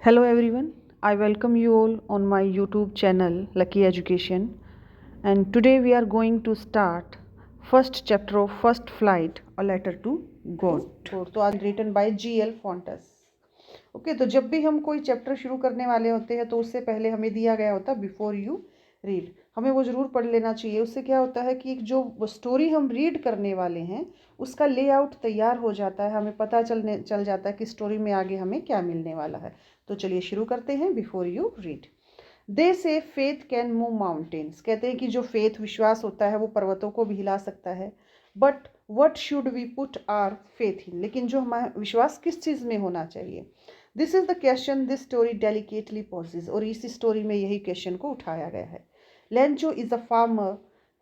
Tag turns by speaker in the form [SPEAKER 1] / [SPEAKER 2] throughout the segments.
[SPEAKER 1] Hello everyone, I welcome you all on my YouTube channel Lucky Education, and today we are going to start first chapter of First Flight, a letter to God. तो आज written by G.L. Fontes. Okay तो जब भी हम कोई chapter शुरू करने वाले होते हैं तो उससे पहले हमें दिया गया होता है बिफोर यू रीड, हमें वो ज़रूर पढ़ लेना चाहिए। उससे क्या होता है कि जो स्टोरी हम रीड करने वाले हैं उसका लेआउट तैयार हो जाता है, हमें पता चल जाता है कि स्टोरी में आगे हमें क्या मिलने वाला है। तो चलिए शुरू करते हैं बिफोर यू रीड। दे से फेथ कैन मूव माउंटेन्स, कहते हैं कि जो फेथ विश्वास होता है वो पर्वतों को भी हिला सकता है। But what should we put our faith in, लेकिन जो हमारा विश्वास किस चीज़ में होना चाहिए। This is the question this story delicately poses, और इस स्टोरी में यही क्वेश्चन को उठाया गया है। Lencho is a farmer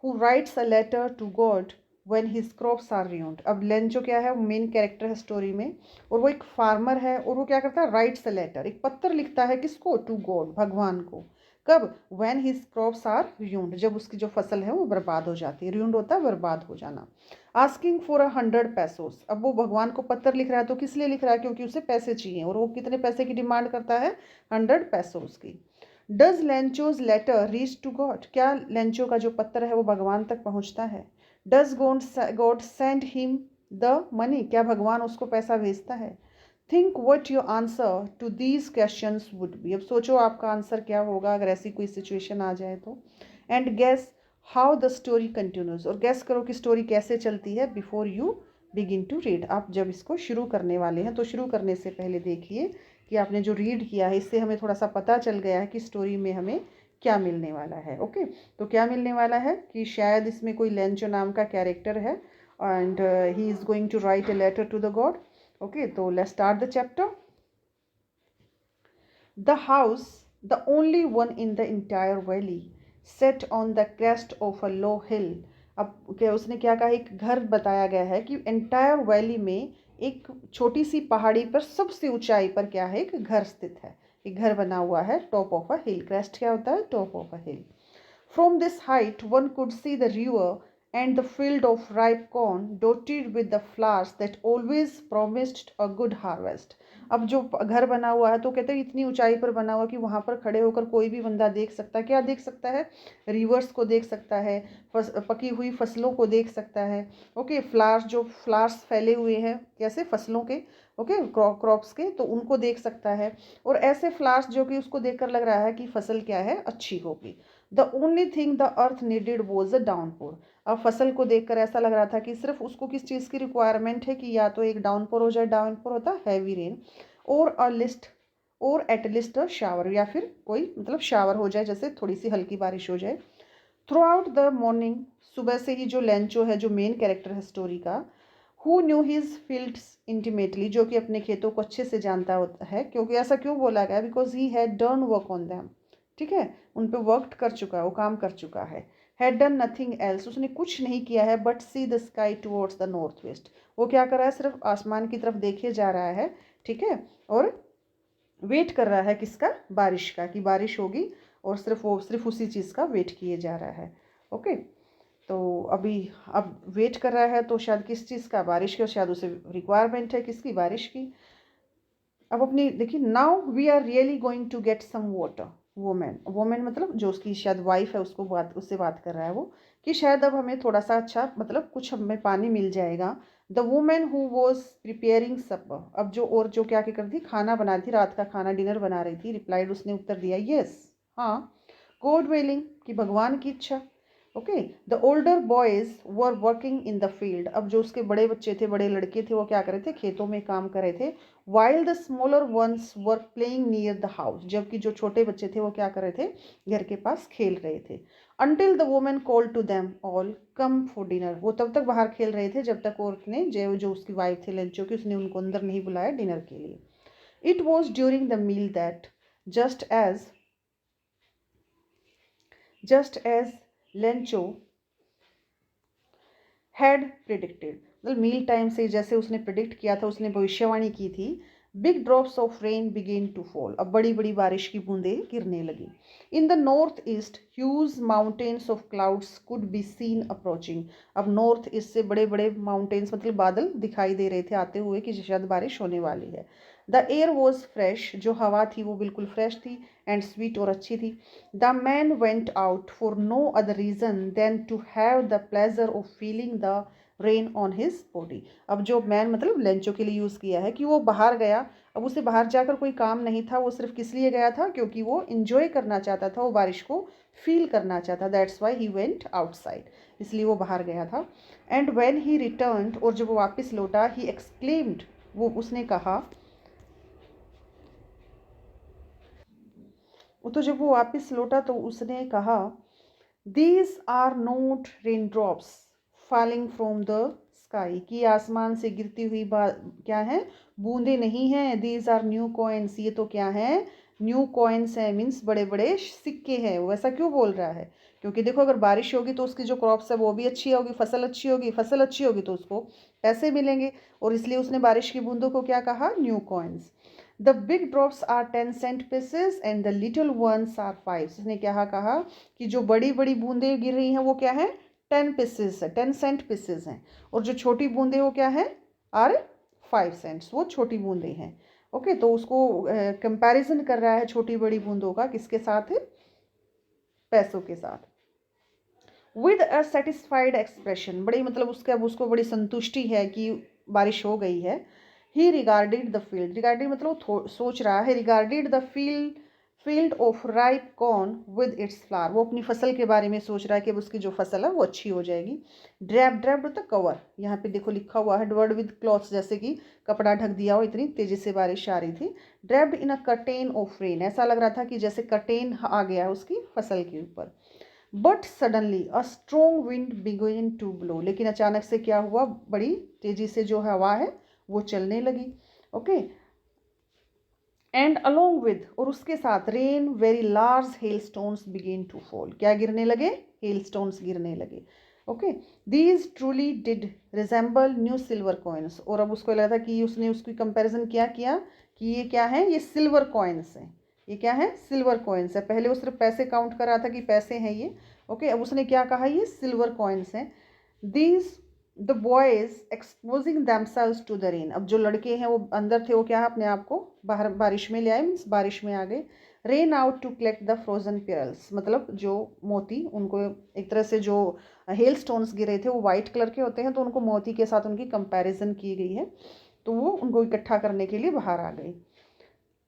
[SPEAKER 1] who writes a letter to God when his crops are ruined। अब लेंचो क्या है, वो मेन कैरेक्टर है स्टोरी में, और वो एक फार्मर है और वो क्या करता है, राइट्स अ लेटर, एक पत्र लिखता है किसको, टू गॉड, भगवान को। कब, when his crops are ruined, जब उसकी जो फसल है वो बर्बाद हो जाती है। ruined होता है बर्बाद हो जाना। आस्किंग फॉर 100 पैसोस, अब वो भगवान को पत्र लिख रहा है तो किस लिए लिख रहा है, क्योंकि उसे पैसे चाहिए, और वो कितने पैसे की डिमांड करता है, 100 पैसोस की। Does Lencho's letter reach to God, क्या लेंचो का जो पत्र है वो भगवान तक पहुंचता है। Does God send him the money, क्या भगवान उसको पैसा भेजता है। Think what your answer to these question would be, अब सोचो आपका आंसर क्या होगा अगर ऐसी कोई सिचुएशन आ जाए तो। And guess how the story continues, और गेस करो कि स्टोरी कैसे चलती है before you begin to read. आप जब इसको शुरू करने वाले हैं तो शुरू करने से पहले देखिए कि आपने जो रीड किया है इससे हमें थोड़ा सा पता चल गया है कि स्टोरी में हमें क्या मिलने वाला है। ओके तो क्या मिलने वाला है कि शायद इसमें कोई लेंचो नाम का कैरेक्टर है and he is going to write a letter to the God. Okay तो let's start the chapter. The house, the only one in the entire valley, set on the crest of a low hill. अब क्या उसने क्या कहा, एक घर बताया गया है कि एंटायर वैली में एक छोटी सी पहाड़ी पर सबसे ऊंचाई पर क्या है, एक घर स्थित है। एक घर बना हुआ है top of a hill. Crest क्या होता है, top of a hill. From this height, one could see the river and the field of ripe corn dotted with the flowers that always promised a good harvest. अब जो घर बना हुआ है तो कहते हैं इतनी ऊंचाई पर बना हुआ कि वहाँ पर खड़े होकर कोई भी बंदा देख सकता है। क्या देख सकता है, रिवर्स को देख सकता है, पकी हुई फसलों को देख सकता है। ओके फ्लावर्स, जो फ्लावर्स फैले हुए हैं कैसे, फसलों के, ओके क्रॉप्स के, तो उनको देख सकता है। और ऐसे फ्लावर्स जो कि उसको देखकर लग रहा है कि फसल क्या है, अच्छी होगी। The only thing the earth needed was a downpour. अब फसल को देखकर ऐसा लग रहा था कि सिर्फ उसको किस चीज़ की रिक्वायरमेंट है कि या तो एक डाउनपोर हो जाए, डाउनपोर होता है हैवी रेन, और अ लिस्ट, और एट लिस्ट अ शावर, या फिर कोई मतलब शावर हो जाए, जैसे थोड़ी सी हल्की बारिश हो जाए। थ्रू आउट द मॉर्निंग, सुबह से ही जो लेंचो है, जो मेन कैरेक्टर है स्टोरी का, who knew his fields intimately, जो कि अपने खेतों को अच्छे से जानता होता है। क्योंकि ऐसा क्यों बोला गया, because he had done work on them, ठीक है, उन पर वर्क कर चुका है, वो काम कर चुका है। हैड डन नथिंग एल्स, उसने कुछ नहीं किया है, but see the sky towards the north west, वो क्या कर रहा है, सिर्फ आसमान की तरफ देखे जा रहा है, ठीक है, और वेट कर रहा है किसका, बारिश का, कि बारिश होगी, और सिर्फ उसी चीज़ का वेट किए जा रहा है। ओके तो अभी अब वेट कर रहा है तो शायद किस चीज़ का, बारिश का, शायद उसे रिक्वायरमेंट है किसकी, बारिश की। अब अपनी देखिए, now we are really going to get some water. Women, women मतलब जो उसकी शायद वाइफ है, उसको उससे बात कर रहा है वो, कि शायद अब हमें थोड़ा सा अच्छा मतलब कुछ हमें पानी मिल जाएगा। The women who was preparing supper, अब जो और जो क्या क्या कर रही थी, खाना बना रही थी, रात का खाना डिनर बना रही थी। रिप्लाइड, उसने उत्तर दिया, यस, हाँ, गॉड विलिंग, कि भगवान की इच्छा। Okay the older boys were working in the field, अब जो उसके बड़े बच्चे थे, बड़े लड़के थे, वो क्या कर रहे थे, खेतों में काम कर रहे थे। While the smaller ones were playing near the house, जबकि जो छोटे बच्चे थे वो क्या कर रहे थे, घर के पास खेल रहे थे। Until the women call to them all come for dinner, वो तब तक बाहर खेल रहे थे जब तक औरत जो उसकी वाइफ थे लेंचो की, उसने उनको अंदर नहीं बुलाया डिनर के लिए। It was during the meal that just as Lencho had predicted, मतलब मील टाइम से जैसे उसने प्रिडिक्ट किया था, उसने भविष्यवाणी की थी, big drops of rain began to fall, अब बड़ी बड़ी बारिश की बूंदें गिरने लगी। In the north east huge mountains of clouds could be seen approaching, अब नॉर्थ ईस्ट से बड़े बड़े माउंटेन्स मतलब बादल दिखाई दे रहे थे आते हुए कि शायद बारिश होने वाली है। द एयर वॉज फ्रेश, जो हवा थी वो बिल्कुल फ्रेश थी, एंड स्वीट और अच्छी थी. The man went out for no other reason than to have the pleasure of feeling the rain on his body. अब जो मैन मतलब लेंचो के लिए यूज़ किया है कि वो बाहर गया. अब उसे बाहर जाकर कोई काम नहीं था, वो सिर्फ किस लिए गया था, क्योंकि वो इंजॉय करना चाहता था, वो बारिश को फील करना चाहता. That's why he went outside, इसलिए वो बाहर गया था. एंड वेन ही रिटर्न, और जब वो वापस लौटा, ही एक्सक्लेम्ड, वो उसने कहा, तो जब वो वापस लौटा तो उसने कहा, these are not raindrops falling from the sky, कि आसमान से गिरती हुई क्या है, बूंदे नहीं हैं. दीज आर न्यू कॉइन्स, ये तो क्या है, न्यू कॉइन्स हैं, मीन्स बड़े बड़े सिक्के हैं. वो ऐसा क्यों बोल रहा है, क्योंकि देखो अगर बारिश होगी तो उसकी जो क्रॉप्स है वो भी अच्छी होगी, फसल अच्छी होगी, फसल अच्छी होगी तो उसको पैसे मिलेंगे, और इसलिए उसने बारिश की बूंदों को क्या कहा, new coins. The big drops are 10 cent pieces and the little ones are 5. इसने क्या कहा कि जो बड़ी बड़ी बूंदें गिर रही हैं वो क्या है, 10 pieces है, 10 cent pieces हैं, और जो छोटी बूंदें वो क्या है, आर 5 cents, वो छोटी बूंदें हैं. ओके, तो उसको कंपैरिजन कर रहा है छोटी बड़ी बूंदों का, किसके साथ है, पैसों के साथ. विद अ सेटिस्फाइड एक्सप्रेशन, बड़ी मतलब उसके अब उसको बड़ी संतुष्टि है कि बारिश हो गई है. ही रिगार्डेड द फील्ड, रिगार्डेड मतलब सोच रहा है, regarded the field of ripe corn with its flower, वो अपनी फसल के बारे में सोच रहा है कि अब उसकी जो फसल है वो अच्छी हो जाएगी. ड्रैप ड्रैप मतलब कवर, यहाँ पे देखो लिखा हुआ है वर्ड विद क्लॉथ्स, जैसे कि कपड़ा ढक दिया हो, इतनी तेजी से बारिश आ रही थी. Draped in a curtain of rain, ऐसा लग रहा था कि जैसे कर्टेन आ गया है उसकी फसल के ऊपर. But suddenly a strong wind began to blow, लेकिन अचानक से क्या हुआ, बड़ी तेजी से जो हवा है वो चलने लगी. ओके, एंड अलोंग विद, और उसके साथ, rain very large hail stones began to fall, क्या गिरने लगे, हेल स्टोन्स गिरने लगे. Okay, these truly did resemble new silver coins, और अब उसको लगा था कि उसने उसकी कंपैरिजन क्या किया कि ये क्या है, ये सिल्वर कॉइन्स हैं, ये क्या है, सिल्वर कॉइन्स है. पहले वो सिर्फ पैसे काउंट कर रहा था कि पैसे हैं ये. ओके, अब उसने क्या कहा, ये सिल्वर कॉइन्स हैं. These the boys exposing themselves to the rain, अब जो लड़के हैं वो अंदर थे, वो क्या है, अपने आप को बाहर बारिश में ले आए, मीन्स बारिश में आ गए. Ran out to collect the frozen pearls, मतलब जो मोती, उनको एक तरह से जो हेल स्टोन्स गिरे थे वो वाइट कलर के होते हैं, तो उनको मोती के साथ उनकी कंपैरिजन की गई है, तो वो उनको इकट्ठा करने के लिए बाहर आ गई.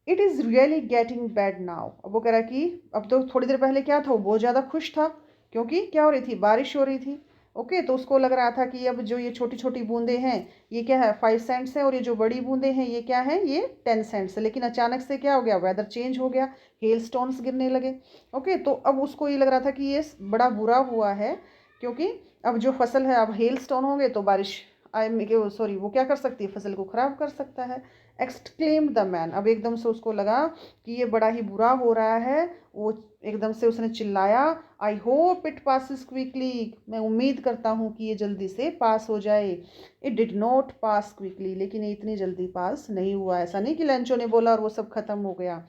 [SPEAKER 1] It is really getting bad now, अब वो कह रहा कि अब तो थोड़ी देर पहले क्या था, वो बहुत ज़्यादा खुश था, क्योंकि क्या हो रही थी, बारिश हो रही थी. ओके, तो उसको लग रहा था कि अब जो ये छोटी छोटी बूंदें हैं ये क्या है, 5 cents है, और ये जो बड़ी बूंदें हैं ये क्या है, ये 10 cents है. लेकिन अचानक से क्या हो गया, वेदर चेंज हो गया, हेल स्टोन्स गिरने लगे. ओके, तो अब उसको ये लग रहा था कि ये बड़ा बुरा हुआ है, क्योंकि अब जो फसल है, अब हेल स्टोन होंगे तो बारिश सॉरी वो क्या कर सकती है, फसल को ख़राब कर सकता है. एक्सक्लेम्ड द मैन, अब एकदम से उसको लगा कि ये बड़ा ही बुरा हो रहा है. वो एकदम से उसने चिल्लाया, I hope it passes quickly, मैं उम्मीद करता हूँ कि ये जल्दी से पास हो जाए. It did not pass quickly, लेकिन ये इतनी जल्दी पास नहीं हुआ. ऐसा नहीं कि लेंचो ने बोला और वो सब खत्म हो गया.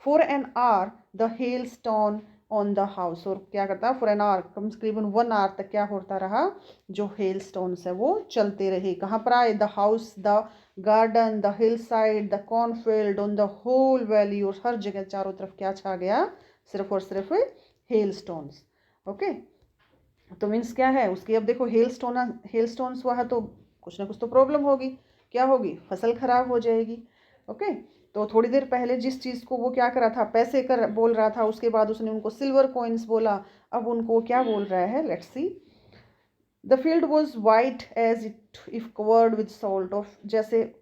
[SPEAKER 1] For an hour the hell stone on the house, और क्या करता है, फॉर एन आवर, कम तकरीबन 1 hour तक क्या होता रहा, जो हेल स्टोन्स है वो चलते रहे. कहाँ पर आए, the house, the garden, the hill side, the cornfield, on the whole valley, और हर जगह चारों तरफ क्या छा गया, सिर्फ और सिर्फ हेल स्टोन्स. ओके, तो मीन्स क्या है उसकी, अब देखो हेल स्टोन्स हुआ है तो कुछ ना कुछ तो प्रॉब्लम होगी, क्या होगी, फसल खराब हो जाएगी. ओके, तो थोड़ी देर पहले जिस चीज़ को वो क्या कर रहा था, पैसे कर बोल रहा था, उसके बाद उसने उनको सिल्वर कॉइन्स बोला, अब उनको क्या बोल रहा है, let's see. The field was white as it if covered with salt off, जैसे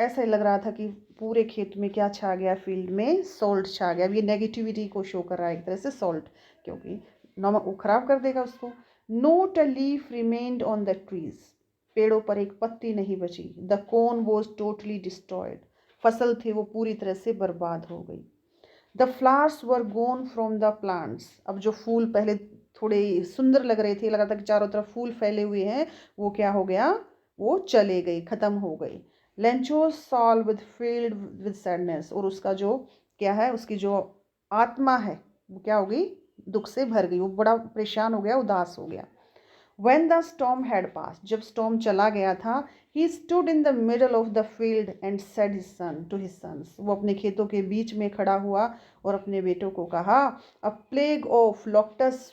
[SPEAKER 1] ऐसा लग रहा था कि पूरे खेत में क्या छा गया, फील्ड में सॉल्ट छा गया. अब ये नेगेटिविटी को शो कर रहा है एक तरह से सॉल्ट, क्योंकि नमक वो खराब कर देगा उसको. Not a leaf remained on the trees, पेड़ों पर एक पत्ती नहीं बची. The corn was totally destroyed, फसल थी वो पूरी तरह से बर्बाद हो गई. The flowers were gone from the plants, अब जो फूल पहले थोड़े सुंदर लग रहे थे, लगा था कि चारों तरफ फूल फैले हुए हैं, वो क्या हो गया, वो चले गई, ख़त्म हो गई. Lencho soul with filled with sadness, और उसका जो क्या है, उसकी जो आत्मा है वो क्या हो गई, दुख से भर गई, वो बड़ा परेशान हो गया, उदास हो गया. When the storm had passed, जब storm चला गया था, he stood in the middle of the field and said to his sons, वो अपने खेतों के बीच में खड़ा हुआ और अपने बेटों को कहा, a plague of locusts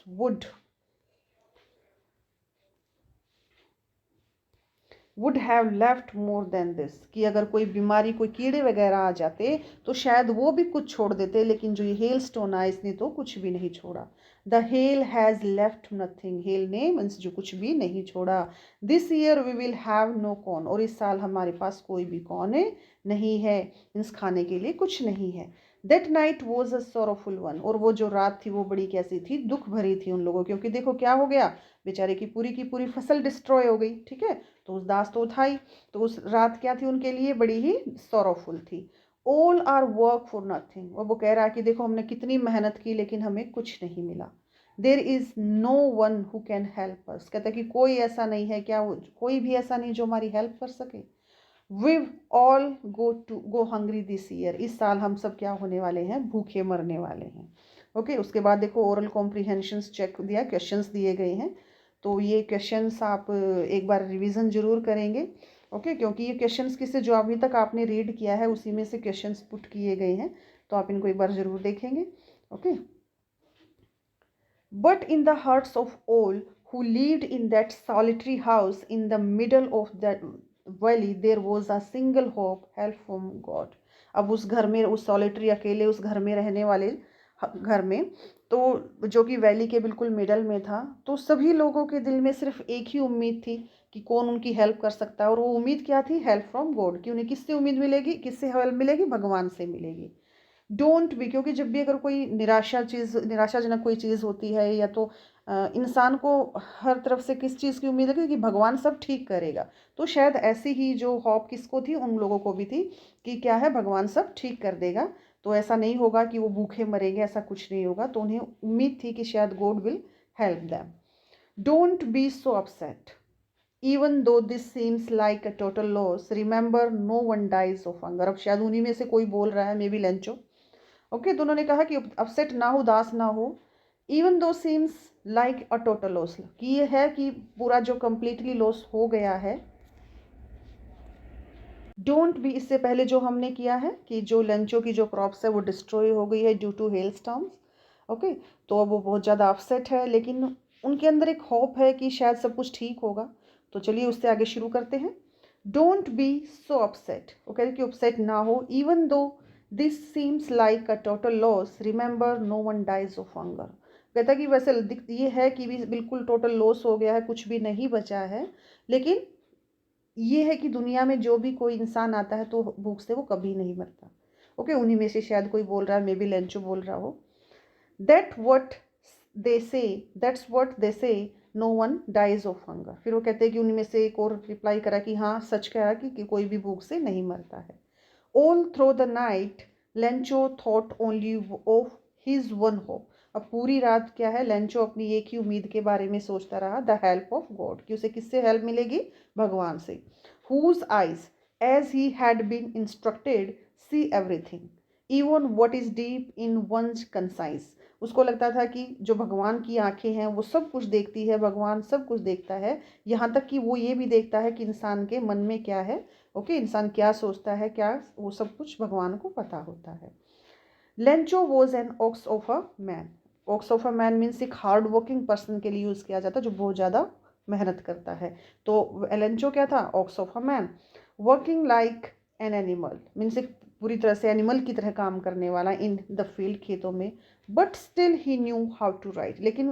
[SPEAKER 1] would have left more than this, कि अगर कोई बीमारी, कोई कीड़े वगैरह आ जाते तो शायद वो भी कुछ छोड़ देते, लेकिन जो ये हेल स्टोन आया इसने तो कुछ भी नहीं छोड़ा. The hail has left nothing, hail ने मीन्स जो कुछ भी नहीं छोड़ा. This year we will have no corn, और इस साल हमारे पास कोई भी कॉर्न नहीं है, मीन्स खाने के लिए कुछ नहीं है. That night was a sorrowful one, और वो जो रात थी वो बड़ी कैसी थी, दुख भरी थी उन लोगों, क्योंकि देखो क्या हो गया, बेचारे की पूरी फसल डिस्ट्रॉय हो गई. ठीक है, तो उदास तो था ही, तो उस रात क्या थी उनके लिए, बड़ी ही सॉरोफुल थी. All our work for nothing, और वो कह रहा है कि देखो हमने कितनी मेहनत की लेकिन हमें कुछ नहीं मिला. There is no one who can help us, कहता है कि कोई ऐसा नहीं है, क्या कोई भी ऐसा नहीं जो हमारी हेल्प कर सके. We all go hungry this year, इस साल हम सब क्या होने वाले हैं, भूखे मरने वाले हैं. ओके, उसके बाद देखो ओरल कॉम्प्रीहेंशंस चेक दिया, क्वेश्चंस दिए गए हैं, तो ये क्वेश्चंस आप एक बार रिवीजन जरूर करेंगे. ओके, क्योंकि ये क्वेश्चंस किससे, जो अभी तक आपने रीड किया है उसी में से क्वेश्चंस पुट किए गए हैं, तो आप इनको एक बार जरूर देखेंगे. Okay, but in the hearts of all who lived in that solitary house in the middle of that valley there was a single hope, help from God. अब उस घर में, उस सॉलिटरी अकेले उस घर में रहने वाले घर में, तो जो कि वैली के बिल्कुल मिडल में था, तो सभी लोगों के दिल में सिर्फ एक ही उम्मीद थी कि कौन उनकी हेल्प कर सकता है, और वो उम्मीद क्या थी, हेल्प फ्रॉम गॉड, कि उन्हें किससे उम्मीद मिलेगी, किससे हेल्प मिलेगी, भगवान से मिलेगी. डोंट बी, क्योंकि जब भी अगर कोई निराशाजनक कोई चीज़ होती है, या तो इंसान को हर तरफ से किस चीज़ की उम्मीद है कि भगवान सब ठीक करेगा, तो शायद ऐसी ही जो होप किसको थी, उन लोगों को भी थी कि क्या है, भगवान सब ठीक कर देगा, तो ऐसा नहीं होगा कि वो भूखे मरेंगे, ऐसा कुछ नहीं होगा, तो उन्हें उम्मीद थी कि शायद God will help them. Don't be so upset even though this seems like a total loss, remember no one dies of hunger. अब शायद उन्हीं में से कोई बोल रहा है, मे बी लेंचो. ओके, तो उन्होंने कहा कि अपसेट ना हो, उदास ना हो. इवन दो seems like a total loss, कि ये है कि पूरा जो कंप्लीटली लॉस हो गया है. डोंट बी, इससे पहले जो हमने किया है कि जो लंचों की जो क्रॉप्स है वो डिस्ट्रॉय हो गई है due to hail storms. Okay, तो अब वो बहुत ज़्यादा अपसेट है, लेकिन उनके अंदर एक होप है कि शायद सब कुछ ठीक होगा. तो चलिए उससे आगे शुरू करते हैं. डोंट बी सो अपसेट, वो कहते कि अपसेट ना हो. Even though this seems like a total loss, remember no one dies of hunger. कहता कि वैसे ये है कि भी बिल्कुल टोटल लॉस हो गया है, कुछ भी नहीं बचा है, लेकिन ये है कि दुनिया में जो भी कोई इंसान आता है तो भूख से वो कभी नहीं मरता. ओके, उन्हीं में से शायद कोई बोल रहा है, मे बी लेंचो बोल रहा हो. दैट वट दे से that's what they say no one dies of hunger. फिर वो कहते हैं कि उनमें में से एक और रिप्लाई करा कि हाँ सच कह रहा कि कोई भी भूख से नहीं मरता है. All through the night Lencho thought only of his one hope. अब पूरी रात क्या है, लेंचो अपनी एक ही उम्मीद के बारे में सोचता रहा, द हेल्प ऑफ गॉड, कि उसे किससे हेल्प मिलेगी, भगवान से. whose eyes as he had been instructed see everything even what is deep in one's conscience. उसको लगता था कि जो भगवान की आंखें हैं वो सब कुछ देखती है, भगवान सब कुछ देखता है, यहाँ तक कि वो ये भी देखता है कि इंसान के मन में क्या है. ओके, इंसान क्या सोचता है, क्या, वो सब कुछ भगवान को पता होता है. Lencho was an ox of a man. Ox of a man means एक हार्ड वर्किंग पर्सन के लिए यूज़ किया जाता है, जो बहुत ज़्यादा मेहनत करता है. तो लेंचो क्या था, ox of a man. Working like an animal means एक पूरी तरह से एनिमल की तरह काम करने वाला इन द फील्ड, खेतों में. But still he knew how to write, लेकिन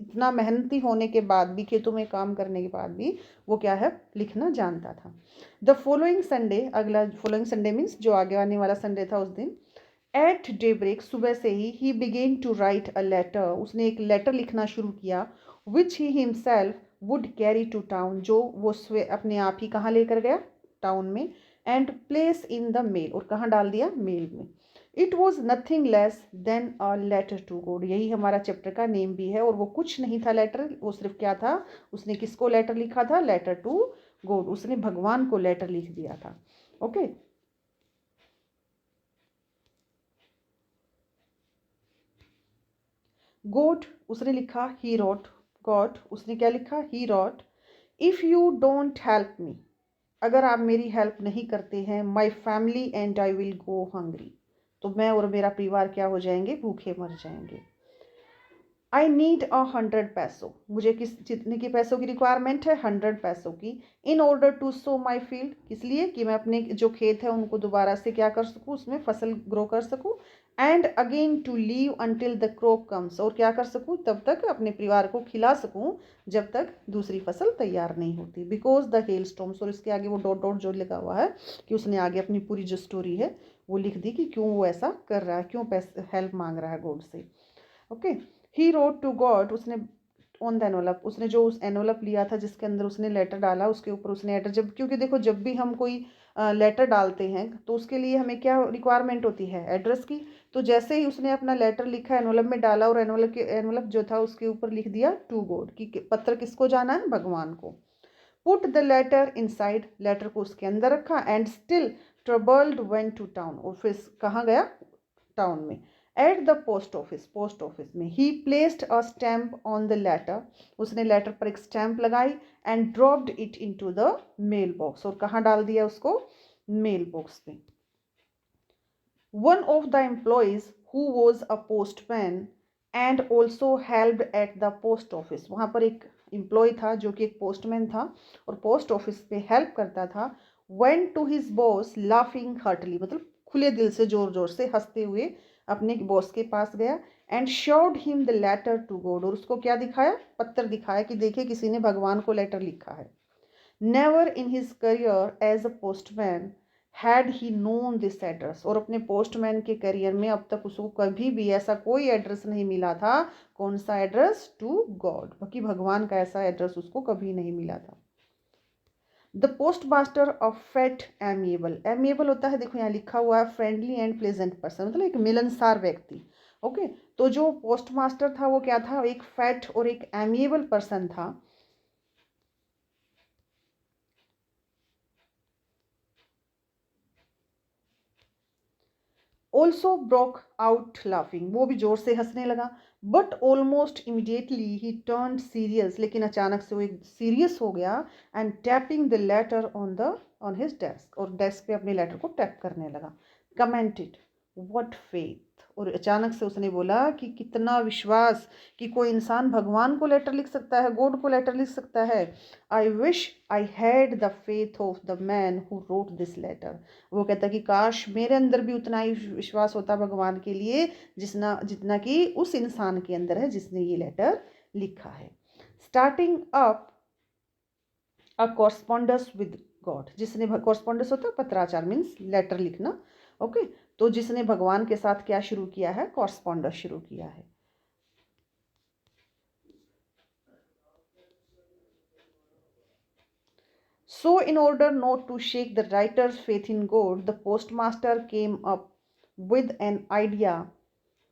[SPEAKER 1] इतना मेहनती होने के बाद भी, खेतों में काम करने के बाद भी वो क्या है, लिखना जानता था. द फॉलोइंग संडे, अगला फॉलोइंग संडे मीन्स जो आगे आने वाला संडे था उस दिन, एट डे ब्रेक, सुबह से ही began to write a letter, उसने एक लेटर लिखना शुरू किया, which he himself would carry to town, जो वो अपने आप ही कहाँ लेकर गया, टाउन में. And placed in the mail, और कहाँ डाल दिया, मेल में. It was nothing less than a letter to God, यही हमारा चैप्टर का नेम भी है, और वो कुछ नहीं था लेटर, वो सिर्फ क्या था, उसने किसको लेटर लिखा था, लेटर टू गॉड, उसने भगवान को लेटर लिख दिया था. ओके, गॉड उसने लिखा, ही रोट, गॉड, उसने क्या लिखा, he wrote, if you don't help me, अगर आप मेरी हेल्प नहीं करते हैं, my family and I will go hungry, तो मैं और मेरा परिवार क्या हो जाएंगे, भूखे मर जाएंगे। आई नीड 100 पैसों, मुझे जितने की पैसों की रिक्वायरमेंट है, 100 पैसों की। In order to sow my field, किस लिए, कि मैं अपने जो खेत है उनको दोबारा से क्या कर सकूँ, उसमें फसल ग्रो कर सकूँ। And again to live until the crop comes, और क्या कर सकूँ, तब तक अपने परिवार को खिला सकूँ जब तक दूसरी फसल तैयार नहीं होती। बिकॉज द हेल स्टॉर्म्स, और इसके आगे वो डॉट डॉट जो लिखा हुआ है कि उसने आगे अपनी पूरी जो स्टोरी है वो लिख दी कि क्यों वो ऐसा कर रहा है, क्यों पैसे हेल्प मांग रहा है गॉड से। Okay, he wrote to God, उसने ऑन द एनवलप, उसने जो उस एनवलप लिया था जिसके अंदर उसने लेटर डाला उसके ऊपर उसने एड्रेस, जब क्योंकि देखो जब भी हम कोई लेटर डालते हैं तो उसके लिए हमें क्या रिक्वायरमेंट होती है, एड्रेस की। तो जैसे ही उसने अपना लेटर लिखा, एनवलप में डाला, और एनवलप जो था उसके ऊपर लिख दिया टू गॉड, कि पत्र किसको जाना है, भगवान को। Put the letter inside, letter को उसके अंदर रखा। And still troubled went to town, और फिर कहाँ गया, टाउन में। At the post office, post office में he placed a stamp on the letter, उसने लेटर पर एक स्टैम्प लगाई। And dropped it into the mail box, और कहाँ डाल दिया उसको, मेल बॉक्स में। One of the employees who was a postman and also helped eight the post office, वहाँ पर एक एम्प्लॉय था जो कि एक पोस्टमैन था और पोस्ट ऑफिस पे हेल्प करता था। Went to his boss laughing heartily, मतलब खुले दिल से जोर जोर से हंसते हुए अपने बॉस के पास गया। And showed him the letter to God, और उसको क्या दिखाया, पत्र दिखाया कि देखिए किसी ने भगवान को लेटर लिखा है। Never in his career as a postman had he known this address, और अपने पोस्टमैन के करियर में अब तक उसको कभी भी ऐसा कोई एड्रेस नहीं मिला था। कौन सा एड्रेस, टू गॉड, बाकी भगवान का ऐसा एड्रेस उसको कभी नहीं मिला था। The post master of fat amiable, amiable होता है, देखो यहाँ लिखा हुआ है फ्रेंडली एंड प्लेजेंट पर्सन, मतलब एक मिलनसार व्यक्ति। ओके, तो जो पोस्ट मास्टर था वो क्या था, एक फैट और एक एमिएबल पर्सन था। ऑल्सो ब्रोक आउट लाफिंग, वो भी जोर से हंसने लगा। But almost immediately he turn serious, लेकिन अचानक से वो एक सीरियस हो गया। And tapping the later on his desk, और डेस्क पे अपने लेटर को टैप करने लगा। कमेंटेड, व्हाट फेथ, और अचानक से उसने बोला कि कितना विश्वास, कि कोई इंसान भगवान को लेटर लिख सकता है, गॉड को लेटर लिख सकता है। I wish I had the faith of the man who wrote this letter, वो कहता कि काश मेरे अंदर भी उतना ही विश्वास होता भगवान के लिए जितना कि उस इंसान के अंदर है जिसने ये लेटर लिखा है। Starting up a correspondence with God, जिसने कॉरस्पॉन्डेंस होता है पत्राचार, मीन्स लेटर लिखना। ओके, तो जिसने भगवान के साथ क्या शुरू किया है, कॉरस्पॉन्डेंस शुरू किया है। So, in order not to shake the writer's faith in God, the postmaster came up with an idea,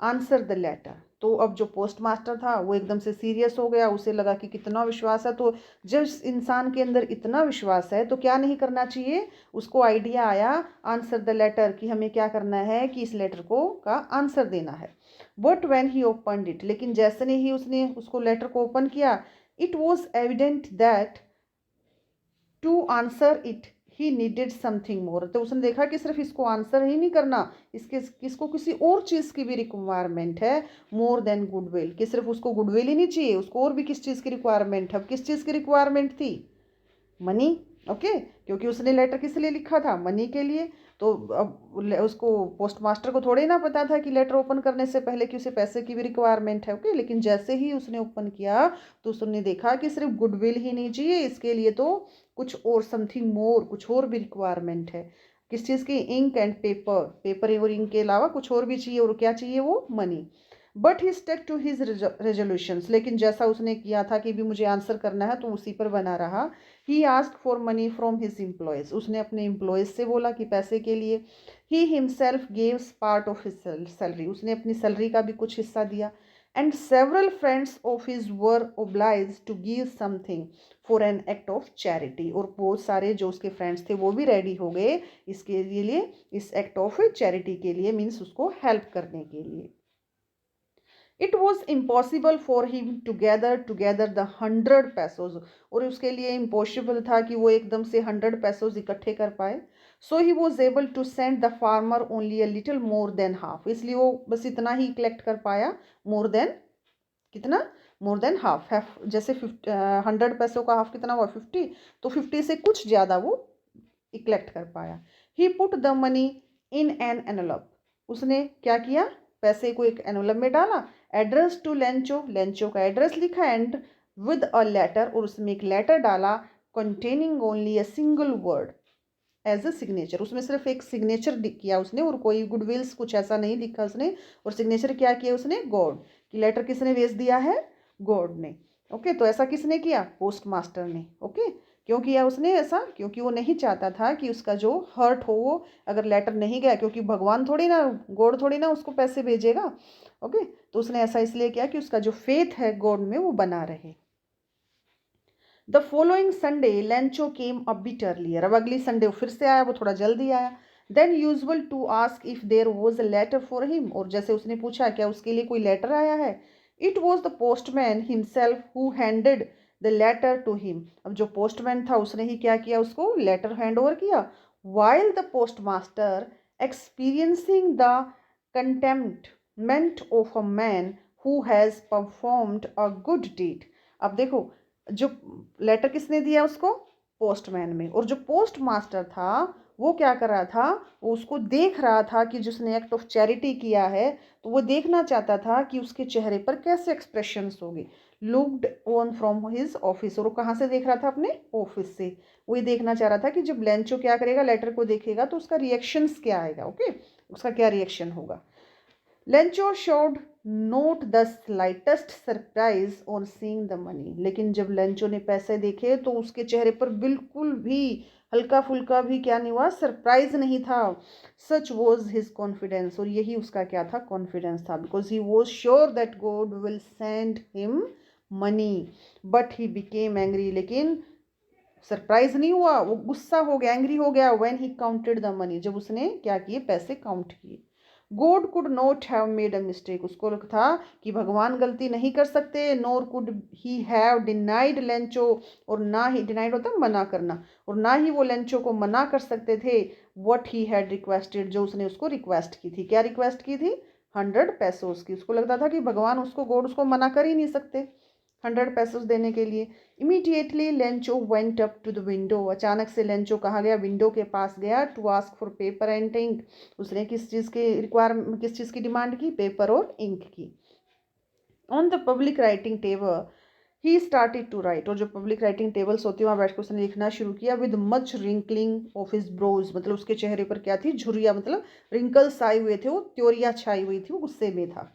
[SPEAKER 1] answer the letter. तो अब जो पोस्ट मास्टर था वो एकदम से सीरियस हो गया, उसे लगा कि कितना विश्वास है, तो जब इंसान के अंदर इतना विश्वास है तो क्या नहीं करना चाहिए, उसको आइडिया आया आंसर द लेटर, कि हमें क्या करना है, कि इस लेटर को का आंसर देना है। But when he opened it, लेकिन जैसे ही उसने उसको लेटर को ओपन किया, it was evident that to answer it he needed something more, तो उसने देखा कि सिर्फ इसको आंसर ही नहीं करना, इसको किसी और चीज़ की भी रिक्वायरमेंट है, मोर देन गुडविल, कि सिर्फ उसको गुडविल ही नहीं चाहिए, उसको और भी किस चीज़ की रिक्वायरमेंट है। अब किस चीज़ की रिक्वायरमेंट थी, मनी। ओके, क्योंकि उसने लेटर किस लिए लिखा था, मनी के लिए। तो अब उसको पोस्ट मास्टर को थोड़े ना पता था कि लेटर ओपन करने से पहले कि उसे पैसे की भी रिक्वायरमेंट है। ओके, लेकिन जैसे ही उसने ओपन किया तो उसने देखा कि सिर्फ गुडविल ही नहीं चाहिए, इसके लिए तो कुछ और, समथिंग मोर, कुछ और भी रिक्वायरमेंट है। किस चीज़ की, इंक एंड पेपर, पेपर और इंक के अलावा कुछ और भी चाहिए, और क्या चाहिए, वो money. But he stuck to his resolutions, लेकिन जैसा उसने किया था कि भी मुझे आंसर करना है तो उसी पर बना रहा। He asked for money from his employees, उसने अपने एम्प्लॉयज़ से बोला कि पैसे के लिए। He himself gaves part of his salary, उसने अपनी सैलरी का भी कुछ हिस्सा दिया। And several friends of his were obliged to give something for an act of charity, और बहुत सारे जो उसके फ्रेंड्स थे वो भी रेडी हो गए इसके लिए, इस एक्ट ऑफ चैरिटी के लिए, मीन्स उसको हेल्प करने के लिए। It was impossible for him to gather the 100 pesos, और उसके लिए इम्पॉसिबल था कि वो एकदम से 100 पैसोज इकट्ठे कर पाए। So he was able to send the farmer only a little more than half, इसलिए वो बस इतना ही कलेक्ट कर पाया, मोर देन कितना, मोर देन हाफ, जैसे 100 पैसों का हाफ कितना हुआ 50, तो 50 से कुछ ज़्यादा वो कलेक्ट कर पाया। He put the money in an envelope, उसने क्या किया, पैसे को एक एनवलप में डाला, एड्रेस टू लेंचो, लेंचो का एड्रेस लिखा, एंड विद अ लेटर, और उसमें एक लेटर डाला, containing only a single word as a signature, उसमें सिर्फ एक सिग्नेचर किया उसने, और कोई गुडविल्स कुछ ऐसा नहीं लिखा उसने, और सिग्नेचर क्या किया उसने, गॉड की, लेटर किसने भेज दिया है, गॉड ने। ओके, तो ऐसा किसने किया, पोस्ट मास्टर ने। ओके, क्यों किया उसने ऐसा, क्योंकि वो नहीं चाहता था कि उसका जो हर्ट हो वो, अगर लेटर नहीं गया, क्योंकि भगवान थोड़ी ना, गॉड थोड़ी ना उसको पैसे भेजेगा। ओके, तो उसने ऐसा इसलिए किया कि उसका जो फेथ है गॉड में वो बना रहे। The following Sunday Lencho came a bit earlier, अब अगली संडे फिर से आया, वो थोड़ा जल्दी आया। Than usual to ask if there was a letter for him, और जैसे उसने पूछा क्या उसके लिए कोई लेटर आया है। It was the postman himself who handed the letter to him, अब जो पोस्टमैन था उसने ही क्या किया, उसको लेटर हैंड ओवर किया। While the post master experiencing the contentment of a man who has performed a good deed, अब देखो जो लेटर किसने दिया उसको, पोस्टमैन में, और जो पोस्ट मास्टर था वो क्या कर रहा था, वो उसको देख रहा था कि जिसने एक्ट ऑफ चैरिटी किया है, तो वो देखना चाहता था कि उसके चेहरे पर कैसे एक्सप्रेशंस होंगे। Looked on from his office, और वो कहाँ से देख रहा था, अपने ऑफिस से। वो ये देखना चाह रहा था कि जब लेंचो क्या करेगा, लेटर को देखेगा तो उसका रिएक्शंस क्या आएगा। ओके, उसका क्या रिएक्शन होगा। Lencho showed note the slightest surprise on seeing the money, लेकिन जब लेंचो ने पैसे देखे तो उसके चेहरे पर बिल्कुल भी हल्का फुल्का भी क्या नहीं हुआ, सरप्राइज नहीं था। सच वॉज हिज कॉन्फिडेंस, और यही उसका क्या था, कॉन्फिडेंस था, because he was sure that God will send him money, but he became angry, लेकिन सरप्राइज नहीं हुआ, वो गुस्सा हो गया, एंग्री हो गया। When he counted the money, जब उसने क्या किए, पैसे काउंट किए। God could not have made a mistake, उसको था कि भगवान गलती नहीं कर सकते। Nor could he have denied Lencho, और ना ही डिनाइड होता मना करना, और ना ही वो लेंचो को मना कर सकते थे। व्हाट ही हैड रिक्वेस्टेड, जो उसने उसको रिक्वेस्ट की थी, क्या रिक्वेस्ट की थी, 100 पैसोस की। उसको लगता था कि भगवान उसको, गॉड उसको मना कर ही नहीं सकते 100 पैसोस देने के लिए। Immediately Lencho went up to the window, अचानक से लेंचो कहाँ गया, विंडो के पास गया। To ask for paper and ink, उसने किस चीज़ के रिक्वायरमेंट, किस चीज़ की डिमांड की, पेपर और इंक की। On the public writing table he started to write, और जो पब्लिक राइटिंग टेबल्स होती है वहाँ बैठ कर उसने लिखना शुरू किया। With much wrinkling of his brows, मतलब उसके चेहरे पर क्या थी, झुर्रियाँ, मतलब रिंकल्स आए हुए थे, वो त्योरियाँ छाई हुई थी, वो गुस्से में था।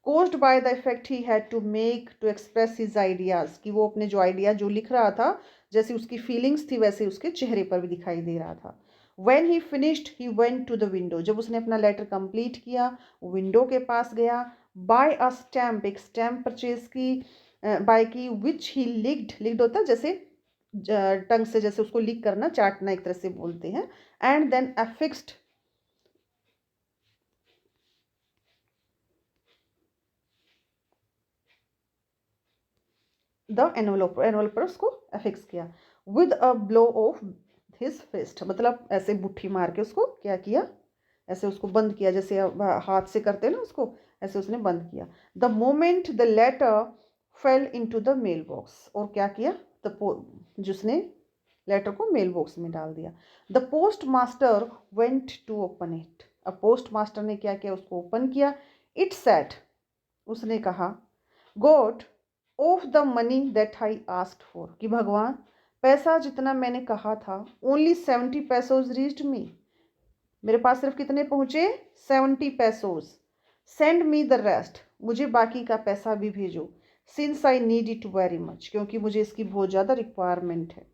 [SPEAKER 1] caused by the effect he had to make to express his ideas, कि वो अपने जो आइडिया जो लिख रहा था, जैसी उसकी फीलिंग्स थी वैसे उसके चेहरे पर भी दिखाई दे रहा था। When he finished he went to the window, जब उसने अपना लेटर कंप्लीट किया विंडो के पास गया। Buy a stamp, एक स्टैम्प परचेज की, बाय की, विच ही लिक्ड होता है जैसे टंग से, जैसे उसको लिख करना, चाटना एक तरह से बोलते हैं। And then affixed the envelope पर उसको अफिक्स किया। With a blow of his fist, मतलब ऐसे बुट्ठी मार के उसको क्या किया, ऐसे उसको बंद किया, जैसे हाथ से करते हैं ना उसको, ऐसे उसने बंद किया। The moment the letter fell into the mail box, और क्या किया, जिसने लेटर को मेल बॉक्स में डाल दिया। The post master went to open it, अब पोस्ट मास्टर ने क्या किया, उसको ओपन किया। इट सेट, उसने कहा, God of the money that I asked for, कि भगवान पैसा जितना मैंने कहा था, ओनली 70 पैसोज रीच्ड मी, मेरे पास सिर्फ कितने पहुँचे, 70 pesos. Send me the rest, मुझे बाकी का पैसा भी भेजो। Since I need it very much, क्योंकि मुझे इसकी बहुत ज़्यादा रिक्वायरमेंट है।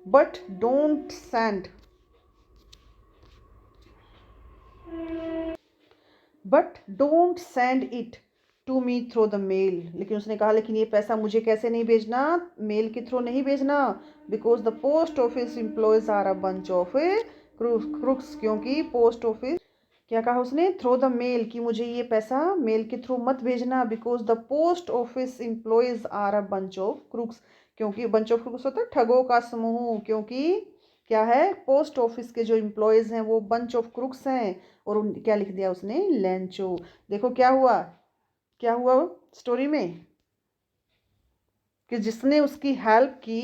[SPEAKER 1] But don't send it to me through the mail, लेकिन उसने कहा लेकिन ये पैसा मुझे कैसे नहीं भेजना, मेल के थ्रू नहीं भेजना। Because the post office employees are a bunch of crooks, क्योंकि पोस्ट ऑफिस क्या कहा उसने, थ्रो द मेल, कि मुझे ये पैसा मेल के थ्रू मत भेजना, because the post office employees are a bunch of crooks, क्योंकि बंच ऑफ क्रूक्स होता है ठगों का समूह, क्योंकि क्या है, पोस्ट ऑफिस के जो एम्प्लॉयज हैं वो बंच ऑफ क्रूक्स हैं। और क्या लिख दिया उसने, लेंचो। देखो क्या हुआ, क्या हुआ स्टोरी में, कि जिसने उसकी हेल्प की,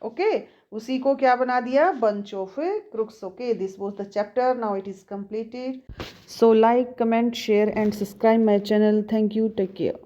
[SPEAKER 1] ओके, उसी को क्या बना दिया, bunch of crooks. Okay, this was the chapter, now it is completed. So like, comment, share and subscribe my channel. Thank you, take care.